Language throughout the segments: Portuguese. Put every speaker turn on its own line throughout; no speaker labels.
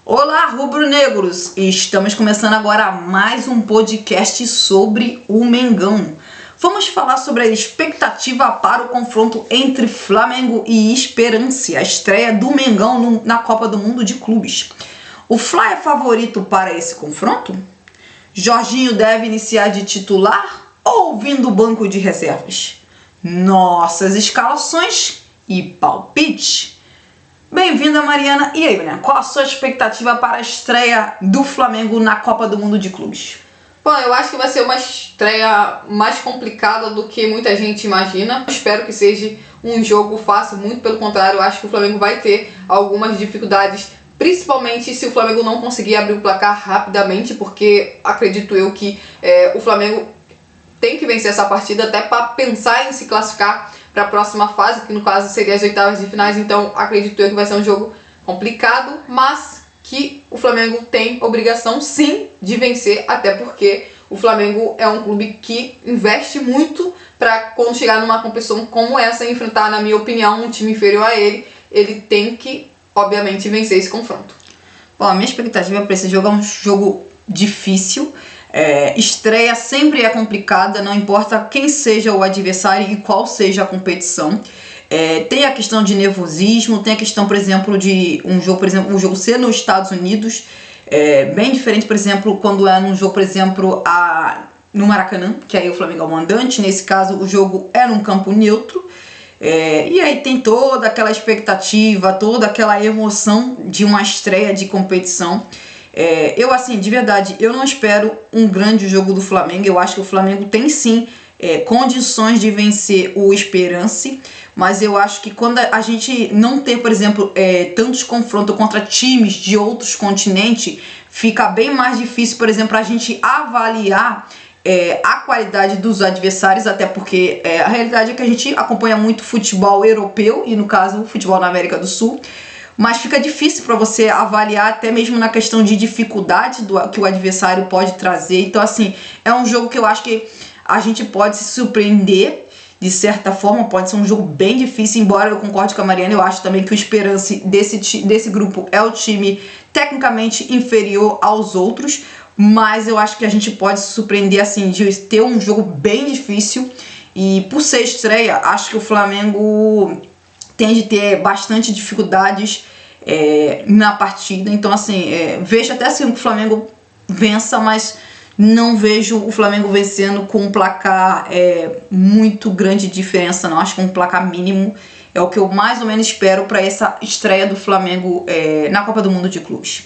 Olá, rubro-negros! Estamos começando agora mais um podcast sobre o Mengão. Vamos falar sobre a expectativa para o confronto entre Flamengo e Esperance, a estreia do Mengão na Copa do Mundo de Clubes. O Fla é favorito para esse confronto? Jorginho deve iniciar de titular ou vir do banco de reservas? Nossas escalações e palpite. Bem-vinda, Mariana. E aí, Mariana, qual a sua expectativa para a estreia do Flamengo na Copa do Mundo de Clubes?
Bom, eu acho que vai ser uma estreia mais complicada do que muita gente imagina. Espero que seja um jogo fácil, muito pelo contrário, eu acho que o Flamengo vai ter algumas dificuldades, principalmente se o Flamengo não conseguir abrir o placar rapidamente, porque acredito eu que o Flamengo tem que vencer essa partida até para pensar em se classificar para a próxima fase, que no caso seria as oitavas de finais. Então acredito eu que vai ser um jogo complicado, mas que o Flamengo tem obrigação sim de vencer, até porque o Flamengo é um clube que investe muito para quando chegar numa competição como essa, enfrentar, na minha opinião, um time inferior a ele tem que, obviamente, vencer esse confronto.
Bom, a minha expectativa para esse jogo é um jogo difícil. Estreia sempre é complicada, não importa quem seja o adversário e qual seja a competição. Tem a questão de nervosismo, tem a questão, por exemplo, de um jogo ser nos Estados Unidos, bem diferente, por exemplo, quando é num jogo, por exemplo, no Maracanã, que aí o Flamengo é o mandante. Nesse caso, o jogo é num campo neutro. E aí tem toda aquela expectativa, toda aquela emoção de uma estreia de competição. Eu, assim, de verdade, eu não espero um grande jogo do Flamengo. Eu acho que o Flamengo tem sim condições de vencer o Esperance, mas eu acho que quando a gente não tem, por exemplo, tantos confrontos contra times de outros continentes, fica bem mais difícil, por exemplo, a gente avaliar a qualidade dos adversários, até porque a realidade é que a gente acompanha muito futebol europeu e, no caso, o futebol na América do Sul. Mas fica difícil para você avaliar até mesmo na questão de dificuldade que o adversário pode trazer. Então, assim, é um jogo que eu acho que a gente pode se surpreender de certa forma. Pode ser um jogo bem difícil, embora eu concorde com a Mariana. Eu acho também que o Esperance desse grupo é o time tecnicamente inferior aos outros. Mas eu acho que a gente pode se surpreender, assim, de ter um jogo bem difícil. E por ser estreia, acho que o Flamengo tende a ter bastante dificuldades na partida. Então, assim, vejo até assim que o Flamengo vença, mas não vejo o Flamengo vencendo com um placar muito grande de diferença, não. Acho que um placar mínimo é o que eu mais ou menos espero para essa estreia do Flamengo na Copa do Mundo de Clubes.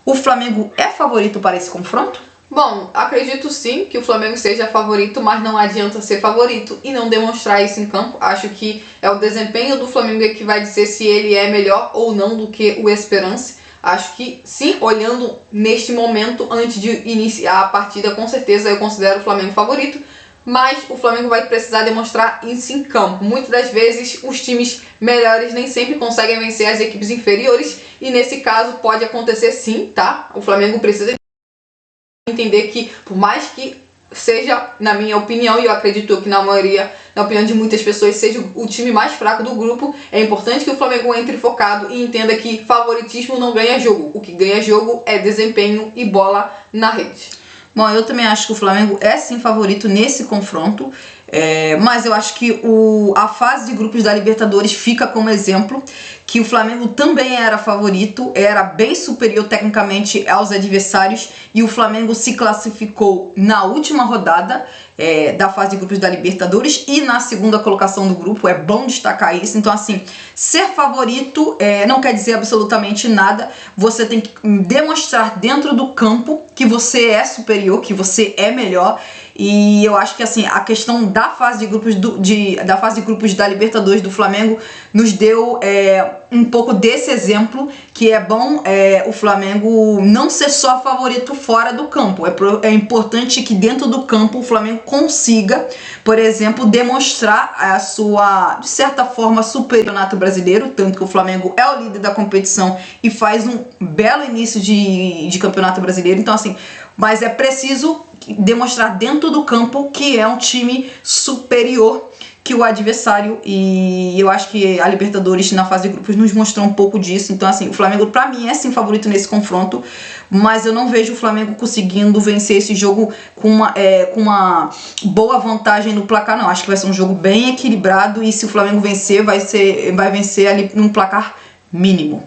O Flamengo é favorito para esse confronto?
Bom, acredito sim que o Flamengo seja favorito, mas não adianta ser favorito e não demonstrar isso em campo. Acho que é o desempenho do Flamengo que vai dizer se ele é melhor ou não do que o Esperance. Acho que sim, olhando neste momento, antes de iniciar a partida, com certeza eu considero o Flamengo favorito, mas o Flamengo vai precisar demonstrar isso em campo. Muitas das vezes os times melhores nem sempre conseguem vencer as equipes inferiores, e nesse caso pode acontecer sim, tá? O Flamengo precisa entender que, por mais que seja, na minha opinião, e eu acredito que na opinião de muitas pessoas, seja o time mais fraco do grupo, é importante que o Flamengo entre focado e entenda que favoritismo não ganha jogo. O que ganha jogo é desempenho e bola na rede.
Bom, eu também acho que o Flamengo é sim favorito nesse confronto, mas eu acho que a fase de grupos da Libertadores fica como exemplo que o Flamengo também era favorito, era bem superior tecnicamente aos adversários, e o Flamengo se classificou na última rodada da fase de grupos da Libertadores e na segunda colocação do grupo. É bom destacar isso. Então, assim, ser favorito não quer dizer absolutamente nada. Você tem que demonstrar dentro do campo que você é superior, que você é melhor. E eu acho que, assim, a questão da fase de grupos da Libertadores do Flamengo nos deu um pouco desse exemplo, que é bom o Flamengo não ser só favorito fora do campo. É importante que dentro do campo o Flamengo consiga, por exemplo, demonstrar a sua, de certa forma, superior ao brasileiro, tanto que o Flamengo é o líder da competição e faz um belo início de campeonato brasileiro. Então, assim, mas é preciso demonstrar dentro do campo que é um time superior, que o adversário, e eu acho que a Libertadores na fase de grupos nos mostrou um pouco disso. Então assim, o Flamengo pra mim é sim favorito nesse confronto, mas eu não vejo o Flamengo conseguindo vencer esse jogo com uma boa vantagem no placar, não. Acho que vai ser um jogo bem equilibrado, e se o Flamengo vencer, vai vencer ali num placar mínimo.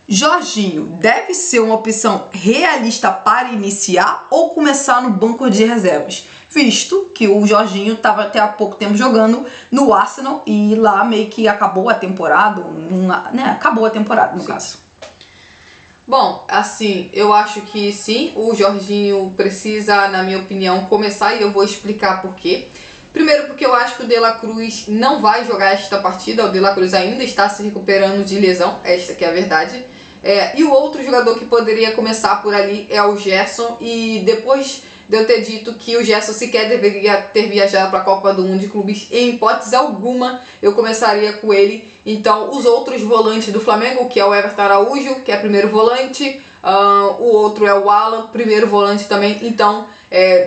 Jorginho deve ser uma opção realista para iniciar ou começar no banco de reservas, visto que o Jorginho estava até há pouco tempo jogando no Arsenal e lá meio que acabou a temporada, acabou a temporada no caso.
Bom, assim, eu acho que sim, o Jorginho precisa, na minha opinião, começar, e eu vou explicar por quê. Primeiro porque eu acho que o De La Cruz não vai jogar esta partida, o De La Cruz ainda está se recuperando de lesão, esta que é a verdade. E o outro jogador que poderia começar por ali é o Gerson, e depois de eu ter dito que o Gerson sequer deveria ter viajado para a Copa do Mundo de Clubes, em hipótese alguma eu começaria com ele. Então os outros volantes do Flamengo, que é o Everton Araújo, que é primeiro volante, o outro é o Alan, primeiro volante também. Então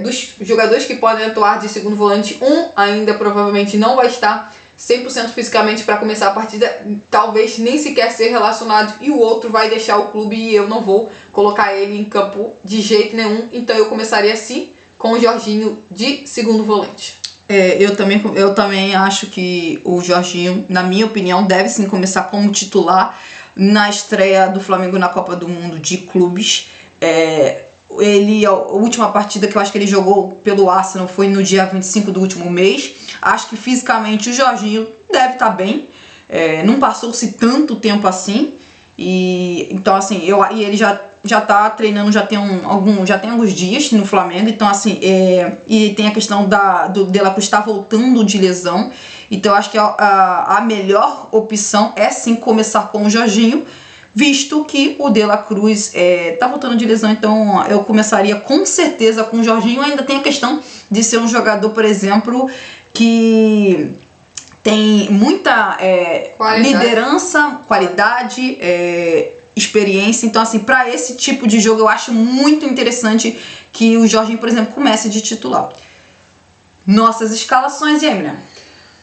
dos jogadores que podem atuar de segundo volante, um ainda provavelmente não vai estar 100% fisicamente para começar a partida, talvez nem sequer ser relacionado, e o outro vai deixar o clube e eu não vou colocar ele em campo de jeito nenhum. Então eu começaria assim com o Jorginho de segundo volante.
Eu também acho que o Jorginho, na minha opinião, deve sim começar como titular na estreia do Flamengo na Copa do Mundo de Clubes. A última partida que eu acho que ele jogou pelo Arsenal foi no dia 25 do último mês. Acho que fisicamente o Jorginho deve estar bem. Não passou-se tanto tempo assim. E então assim, ele já tá treinando, já tem alguns dias no Flamengo. Então assim, e tem a questão do De La Cruz estar voltando de lesão. Então eu acho que a melhor opção é sim começar com o Jorginho, visto que o De La Cruz tá voltando de lesão. Então eu começaria com certeza com o Jorginho. Ainda tem a questão de ser um jogador, por exemplo, que tem muita liderança, qualidade, experiência. Então assim, para esse tipo de jogo eu acho muito interessante que o Jorginho, por exemplo, comece de titular. Nossas escalações, e aí, Emília?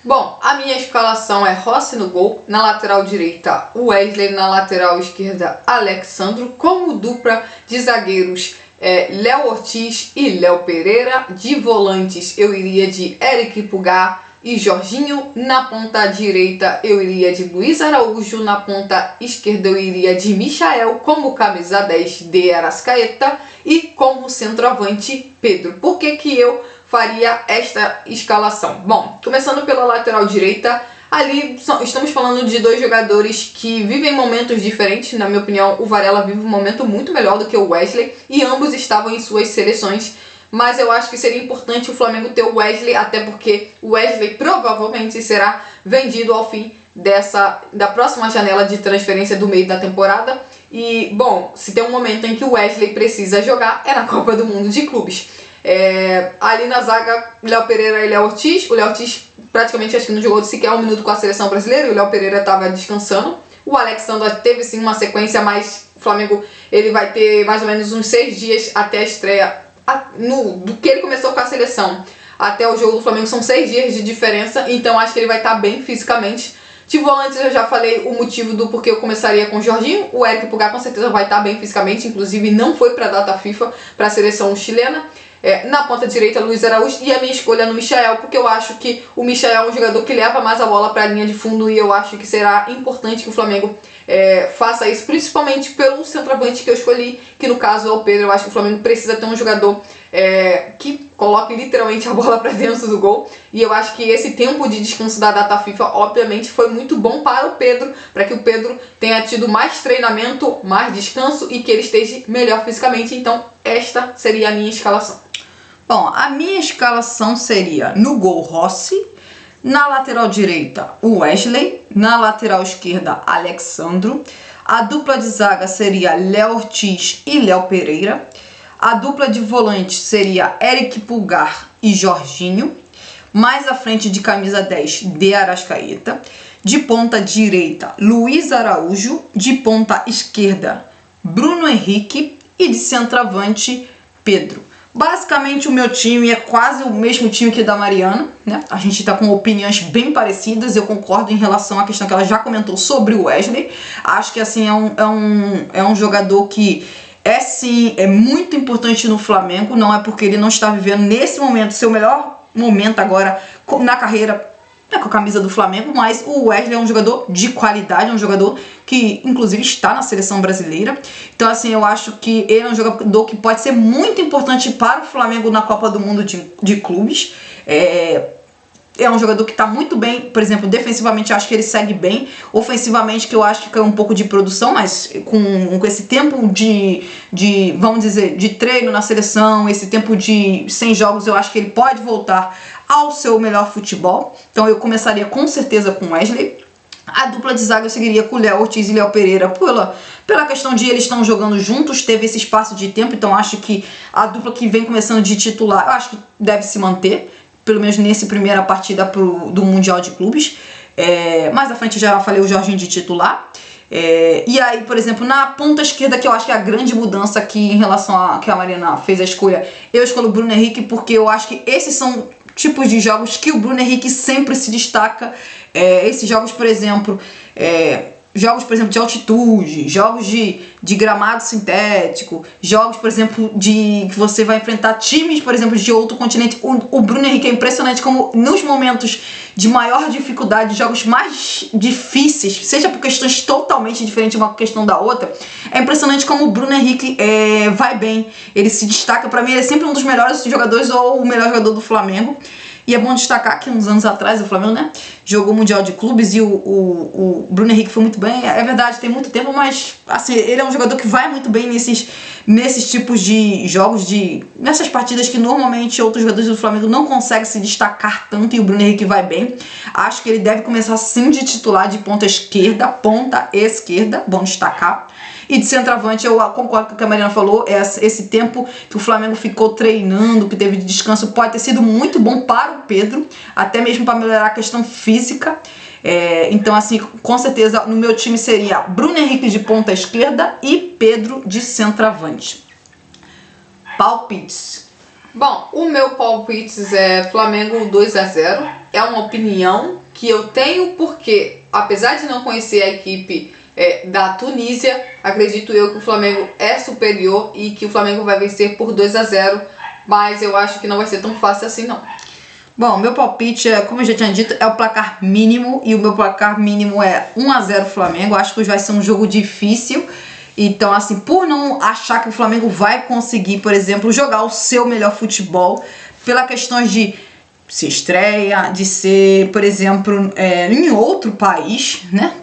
Bom, a minha escalação é Rossi no gol, na lateral direita Wesley, na lateral esquerda Alexandro, como dupla de zagueiros Léo Ortiz e Léo Pereira. De volantes eu iria de Eric Pulgar e Jorginho. Na ponta direita eu iria de Luiz Araújo, na ponta esquerda eu iria de Michael, como camisa 10 de Arrascaeta, e como centroavante Pedro. Por que eu faria esta escalação? Bom, começando pela lateral direita, ali estamos falando de dois jogadores que vivem momentos diferentes. Na minha opinião, o Varela vive um momento muito melhor do que o Wesley, e ambos estavam em suas seleções. Mas eu acho que seria importante o Flamengo ter o Wesley, até porque o Wesley provavelmente será vendido ao fim da próxima janela de transferência do meio da temporada. E, bom, se tem um momento em que o Wesley precisa jogar, é na Copa do Mundo de Clubes. Ali na zaga, Léo Pereira e Léo Ortiz. O Léo Ortiz praticamente acho que não jogou sequer um minuto com a seleção brasileira, e o Léo Pereira estava descansando. O Alexandre teve sim uma sequência, mas o Flamengo ele vai ter mais ou menos uns 6 dias até a estreia. Do que ele começou com a seleção até o jogo do Flamengo são 6 dias de diferença, então acho que ele vai estar bem fisicamente. De volantes eu já falei o motivo do porquê eu começaria com o Jorginho. O Eric Pulgar com certeza vai estar bem fisicamente, inclusive não foi para a data FIFA para a seleção chilena. Na ponta direita, Luiz Araújo, e a minha escolha no Michael, porque eu acho que o Michael é um jogador que leva mais a bola para a linha de fundo, e eu acho que será importante que o Flamengo faça isso, principalmente pelo centroavante que eu escolhi, que no caso é o Pedro. Eu acho que o Flamengo precisa ter um jogador que coloque literalmente a bola para dentro do gol, e eu acho que esse tempo de descanso da data FIFA obviamente foi muito bom para o Pedro, para que o Pedro tenha tido mais treinamento, mais descanso, e que ele esteja melhor fisicamente. Então esta seria a minha escalação.
Bom, a minha escalação seria no gol Rossi, na lateral direita o Wesley, na lateral esquerda Alexandro, a dupla de zaga seria Léo Ortiz e Léo Pereira, a dupla de volante seria Eric Pulgar e Jorginho, mais à frente de camisa 10 de Arrascaeta, de ponta direita Luiz Araújo, de ponta esquerda Bruno Henrique e de centroavante Pedro. Basicamente o meu time é quase o mesmo time que o da Mariana, né? A gente tá com opiniões bem parecidas, eu concordo em relação à questão que ela já comentou sobre o Wesley. Acho que assim é um jogador que sim, é muito importante no Flamengo, não é porque ele não está vivendo nesse momento seu melhor momento agora na carreira, né, com a camisa do Flamengo, mas o Wesley é um jogador de qualidade, é um jogador que inclusive está na seleção brasileira. Então assim, eu acho que ele é um jogador que pode ser muito importante para o Flamengo na Copa do Mundo de clubes. É um jogador que está muito bem, por exemplo, defensivamente eu acho que ele segue bem, ofensivamente que eu acho que caiu um pouco de produção, mas com esse tempo de, vamos dizer, de treino na seleção, esse tempo de 100 jogos, eu acho que ele pode voltar ao seu melhor futebol. Então eu começaria com certeza com o Wesley. A dupla de zaga eu seguiria com o Léo Ortiz e Léo Pereira pela questão de eles estão jogando juntos, teve esse espaço de tempo, então acho que a dupla que vem começando de titular, eu acho que deve se manter, pelo menos nessa primeira partida do Mundial de Clubes. Mais à frente eu já falei o Jorginho de titular. E aí, por exemplo, na ponta esquerda, que eu acho que é a grande mudança aqui em relação a que a Mariana fez a escolha, eu escolho o Bruno Henrique, porque eu acho que esses são tipos de jogos que o Bruno Henrique sempre se destaca. Esses jogos, por exemplo, de altitude, jogos de gramado sintético, jogos, por exemplo, que você vai enfrentar times, por exemplo, de outro continente. O Bruno Henrique é impressionante como nos momentos de maior dificuldade, jogos mais difíceis, seja por questões totalmente diferentes uma questão da outra, é impressionante como o Bruno Henrique vai bem, ele se destaca. Pra mim ele é sempre um dos melhores jogadores ou o melhor jogador do Flamengo. E é bom destacar que uns anos atrás o Flamengo, né, jogou o Mundial de Clubes e o Bruno Henrique foi muito bem. É verdade, tem muito tempo, mas assim, ele é um jogador que vai muito bem nesses tipos de jogos, nessas partidas que normalmente outros jogadores do Flamengo não conseguem se destacar tanto, e o Bruno Henrique vai bem. Acho que ele deve começar sim de titular de ponta esquerda, bom destacar. E de centroavante, eu concordo com o que a Mariana falou, esse tempo que o Flamengo ficou treinando, que teve de descanso, pode ter sido muito bom para o Pedro, até mesmo para melhorar a questão física. Então, assim, com certeza, no meu time seria Bruno Henrique de ponta esquerda e Pedro de centroavante. Palpites.
Bom, o meu palpites é Flamengo 2-0. É uma opinião que eu tenho porque, apesar de não conhecer a equipe da Tunísia, acredito eu que o Flamengo é superior e que o Flamengo vai vencer por 2-0, mas eu acho que não vai ser tão fácil assim não.
Bom, meu palpite, como eu já tinha dito, é o placar mínimo, e o meu placar mínimo é 1-0 Flamengo. Acho que hoje vai ser um jogo difícil, então assim, por não achar que o Flamengo vai conseguir, por exemplo, jogar o seu melhor futebol, pela questão de se estreia, de ser, por exemplo, em outro país, né,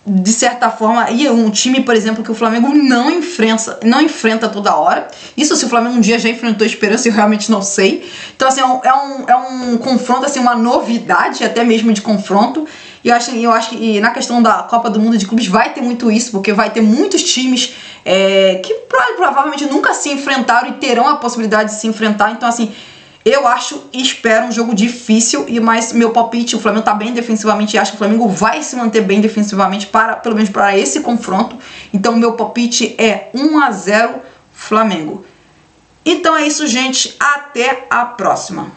de certa forma, e um time, por exemplo, que o Flamengo não enfrenta toda hora. Isso se o Flamengo um dia já enfrentou Esperança, eu realmente não sei. Então assim, é um confronto, assim, uma novidade até mesmo de confronto. E eu acho que na questão da Copa do Mundo de Clubes vai ter muito isso, porque vai ter muitos times que provavelmente nunca se enfrentaram e terão a possibilidade de se enfrentar. Então assim, eu acho e espero um jogo difícil, mas meu palpite, o Flamengo tá bem defensivamente e acho que o Flamengo vai se manter bem defensivamente, pelo menos para esse confronto. Então meu palpite é 1-0 Flamengo. Então é isso, gente. Até a próxima.